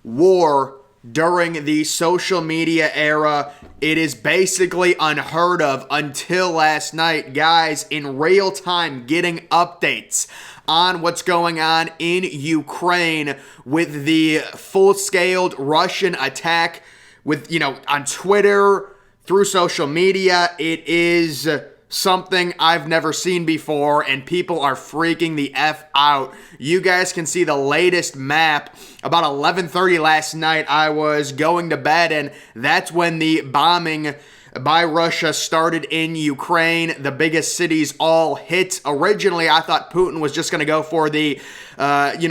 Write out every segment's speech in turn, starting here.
war during the social media era. It is basically unheard of until last night. Guys, in real time, getting updates on what's going on in Ukraine with the full-scaled Russian attack with, on Twitter, through social media. It is something I've never seen before, and people are freaking the F out. You guys can see the latest map. About 11:30 last night, I was going to bed, and that's when the bombing by Russia started in Ukraine. The biggest cities all hit. Originally, I thought Putin was just going to go for the,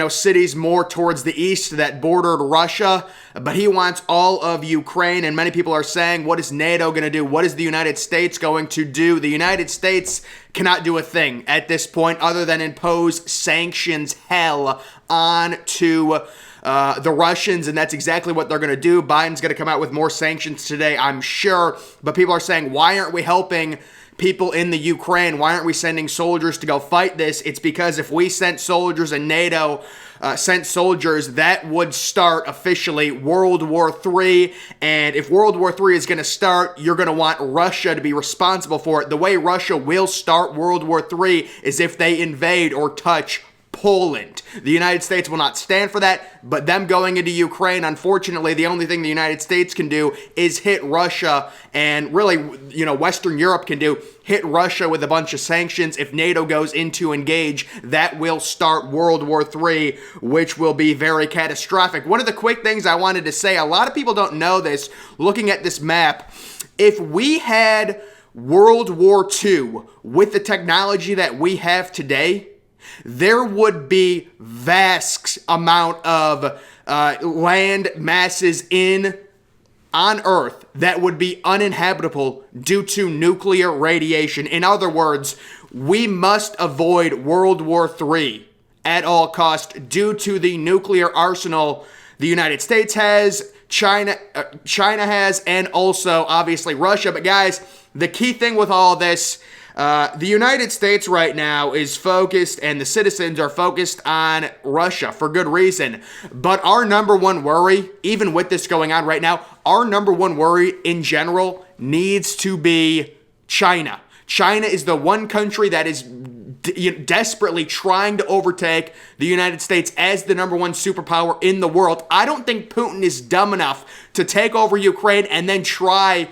cities more towards the east that bordered Russia, but he wants all of Ukraine, and many people are saying, what is NATO going to do? What is the United States going to do? The United States cannot do a thing at this point other than impose sanctions hell on to the Russians, and that's exactly what they're going to do. Biden's going to come out with more sanctions today, I'm sure, but people are saying, why aren't we helping people in the Ukraine? Why aren't we sending soldiers to go fight this? It's because if we sent soldiers and NATO sent soldiers, that would start officially World War III. And if World War III is going to start, you're going to want Russia to be responsible for it. The way Russia will start World War III is if they invade or touch Poland. The United States will not stand for that, but them going into Ukraine, unfortunately, the only thing the United States can do is hit Russia, and really, Western Europe can do, hit Russia with a bunch of sanctions. If NATO goes in to engage, that will start World War III, which will be very catastrophic. One of the quick things I wanted to say, a lot of people don't know this, looking at this map, if we had World War II with the technology that we have today, there would be vast amount of land masses on Earth that would be uninhabitable due to nuclear radiation. In other words, we must avoid World War III at all costs due to the nuclear arsenal the United States has, China has, and also obviously Russia. But guys, the key thing with all this, the United States right now is focused, and the citizens are focused on Russia for good reason. But our number one worry, even with this going on right now, our number one worry in general needs to be China. China is the one country that is desperately trying to overtake the United States as the number one superpower in the world. I don't think Putin is dumb enough to take over Ukraine and then try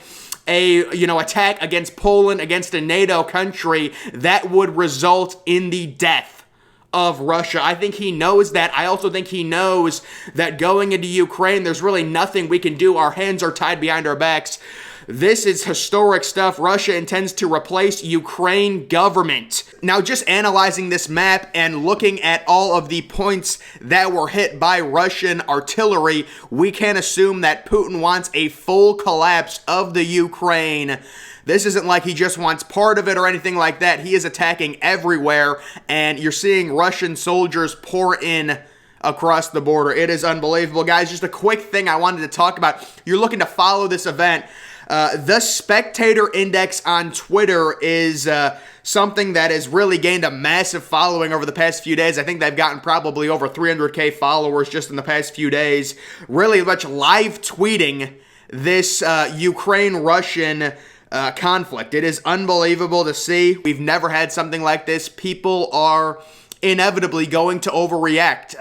a attack against Poland, against a NATO country that would result in the death of Russia. I think he knows that. I also think he knows that going into Ukraine, there's really nothing we can do. Our hands are tied behind our backs. This is historic stuff. Russia intends to replace Ukraine government. Now, just analyzing this map and looking at all of the points that were hit by Russian artillery, we can assume that Putin wants a full collapse of the Ukraine. This isn't like he just wants part of it or anything like that. He is attacking everywhere, and you're seeing Russian soldiers pour in across the border. It is unbelievable. Guys, just a quick thing I wanted to talk about. You're looking to follow this event. The Spectator Index on Twitter is something that has really gained a massive following over the past few days. I think they've gotten probably over 300K followers just in the past few days. Really much live tweeting this Ukraine-Russian conflict. It is unbelievable to see. We've never had something like this. People are inevitably going to overreact.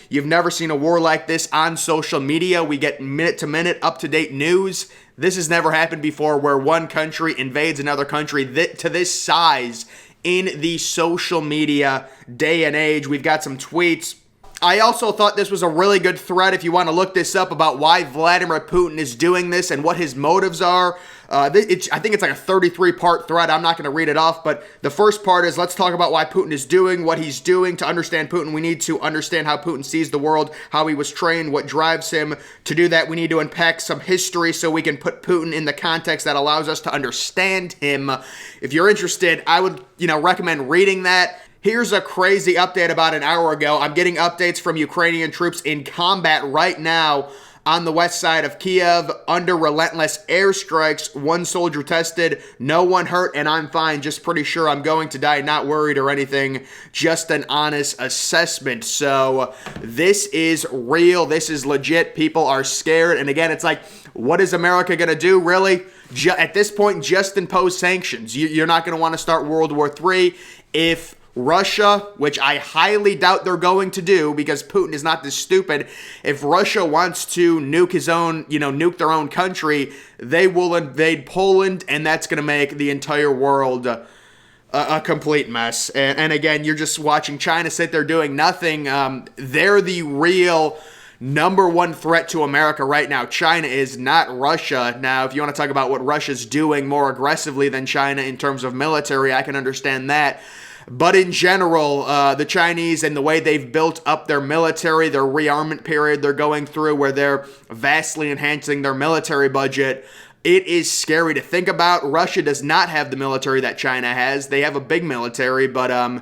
You've never seen a war like this on social media. We get minute-to-minute, up-to-date news. This has never happened before, where one country invades another country to this size in the social media day and age. We've got some tweets. I also thought this was a really good thread if you want to look this up about why Vladimir Putin is doing this and what his motives are. I think it's like a 33-part thread. I'm not going to read it off, but the first part is, let's talk about why Putin is doing what he's doing. To understand Putin, we need to understand how Putin sees the world, how he was trained, what drives him. To do that, we need to unpack some history so we can put Putin in the context that allows us to understand him. If you're interested, I would, recommend reading that. Here's a crazy update about an hour ago. I'm getting updates from Ukrainian troops in combat right now on the west side of Kiev under relentless airstrikes. One soldier tested, no one hurt, and I'm fine. Just pretty sure I'm going to die. Not worried or anything. Just an honest assessment. So this is real. This is legit. People are scared. And again, it's like, what is America going to do, really? At this point, just impose sanctions. You're not going to want to start World War III if Russia, which I highly doubt they're going to do because Putin is not this stupid. If Russia wants to nuke their own country, they will invade Poland, and that's going to make the entire world a complete mess. And again, you're just watching China sit there doing nothing. They're the real number one threat to America right now. China is not Russia. Now, if you want to talk about what Russia's doing more aggressively than China in terms of military, I can understand that. But in general, the Chinese and the way they've built up their military, their rearmament period they're going through where they're vastly enhancing their military budget, it is scary to think about. Russia does not have the military that China has. They have a big military, but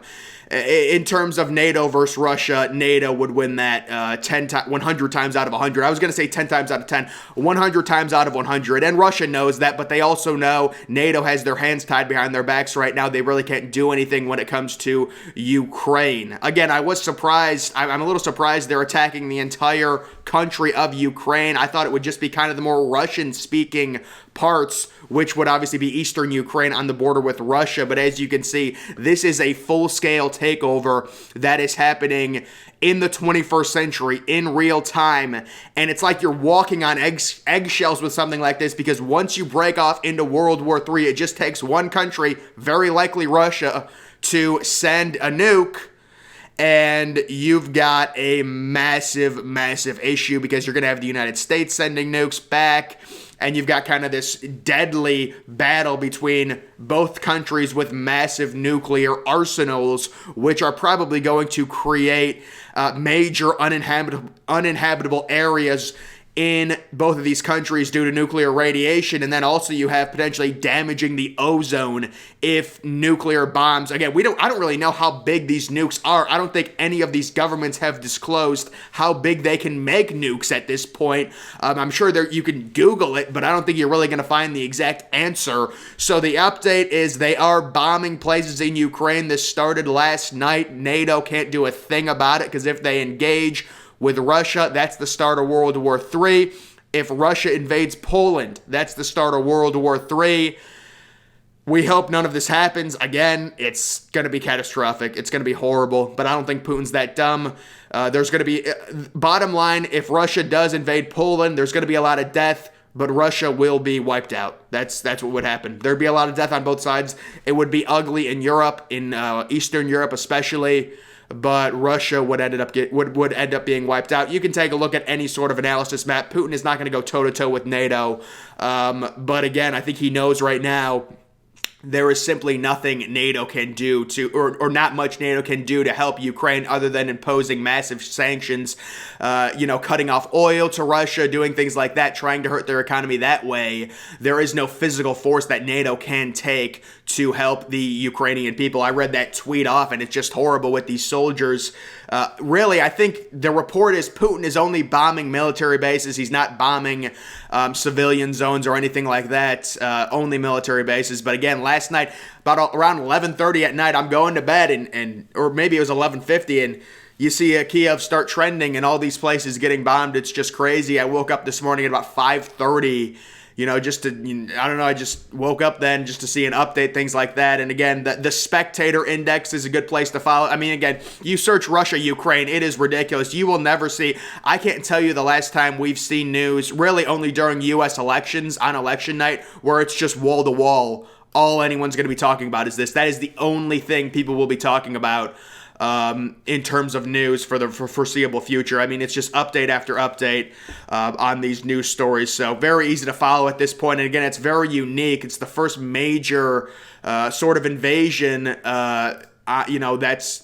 in terms of NATO versus Russia, NATO would win that 100 times out of 100. I was going to say 10 times out of 10, 100 times out of 100. And Russia knows that, but they also know NATO has their hands tied behind their backs right now. They really can't do anything when it comes to Ukraine. Again, I was surprised. I'm a little surprised they're attacking the entire country of Ukraine. I thought it would just be kind of the more Russian-speaking parts, which would obviously be eastern Ukraine on the border with Russia. But as you can see, this is a full-scale takeover that is happening in the 21st century in real time. And it's like you're walking on eggshells with something like this, because once you break off into World War III, it just takes one country, very likely Russia, to send a nuke. And you've got a massive, massive issue because you're going to have the United States sending nukes back. And you've got kind of this deadly battle between both countries with massive nuclear arsenals, which are probably going to create major uninhabitable areas in both of these countries due to nuclear radiation. And then also you have potentially damaging the ozone if nuclear bombs. Again, I don't really know how big these nukes are. I don't think any of these governments have disclosed how big they can make nukes at this point. I'm sure you can Google it, but I don't think you're really going to find the exact answer. So the update is they are bombing places in Ukraine. This started last night. NATO can't do a thing about it because if they engage with Russia, that's the start of World War III. If Russia invades Poland, that's the start of World War III. We hope none of this happens. Again, it's going to be catastrophic. It's going to be horrible, but I don't think Putin's that dumb. There's going to be, bottom line, if Russia does invade Poland, there's going to be a lot of death, but Russia will be wiped out. That's what would happen. There'd be a lot of death on both sides. It would be ugly in Europe, in Eastern Europe especially. But Russia would end up being wiped out. You can take a look at any sort of analysis map. Putin is not going to go toe-to-toe with NATO. But again, I think he knows right now there is simply nothing NATO can do or not much NATO can do to help Ukraine other than imposing massive sanctions, cutting off oil to Russia, doing things like that, trying to hurt their economy that way. There is no physical force that NATO can take to help the Ukrainian people. I read that tweet off, and it's just horrible with these soldiers. Really, I think the report is Putin is only bombing military bases. He's not bombing civilian zones or anything like that, only military bases. But again, last night, around 11:30 at night, I'm going to bed, or maybe it was 11:50, and you see Kiev start trending and all these places getting bombed. It's just crazy. I woke up this morning at about 5:30. I just woke up then just to see an update, things like that. And again, the Spectator Index is a good place to follow. I mean, again, you search Russia, Ukraine, it is ridiculous. You will never see, I can't tell you the last time we've seen news, really only during U.S. elections on election night, where it's just wall to wall. All anyone's going to be talking about is this. That is the only thing people will be talking about in terms of news for the foreseeable future. I mean, it's just update after update on these news stories. So very easy to follow at this point. And again, it's very unique. It's the first major sort of invasion, that's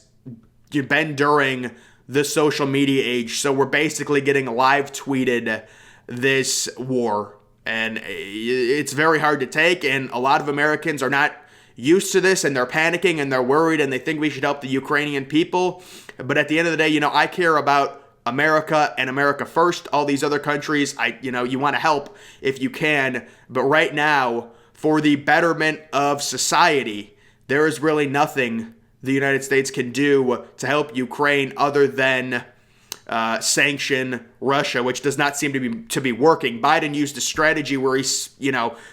been during the social media age. So we're basically getting live tweeted this war. And it's very hard to take. And a lot of Americans are not used to this, and they're panicking and they're worried and they think we should help the Ukrainian people. But at the end of the day, I care about America and America first. All these other countries, you want to help if you can. But right now, for the betterment of society, there is really nothing the United States can do to help Ukraine other than sanction Russia, which does not seem to be working. Biden used a strategy where he,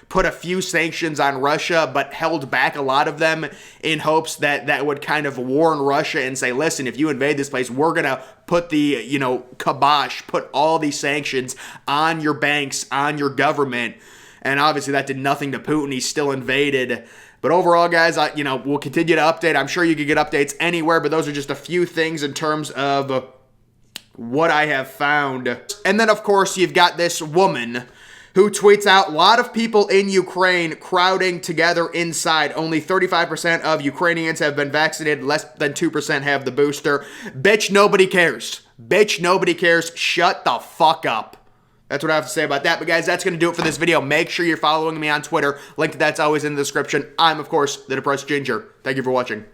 put a few sanctions on Russia, but held back a lot of them in hopes that would kind of warn Russia and say, listen, if you invade this place, we're going to put the, kibosh, put all these sanctions on your banks, on your government. And obviously that did nothing to Putin. He still invaded. But overall, guys, we'll continue to update. I'm sure you can get updates anywhere, but those are just a few things in terms of what I have found. And then, of course, you've got this woman who tweets out, a lot of people in Ukraine crowding together inside. Only 35% of Ukrainians have been vaccinated. Less than 2% have the booster. Bitch, nobody cares. Bitch, nobody cares. Shut the fuck up. That's what I have to say about that. But guys, that's going to do it for this video. Make sure you're following me on Twitter. Link to that's always in the description. I'm, of course, the Depressed Ginger. Thank you for watching.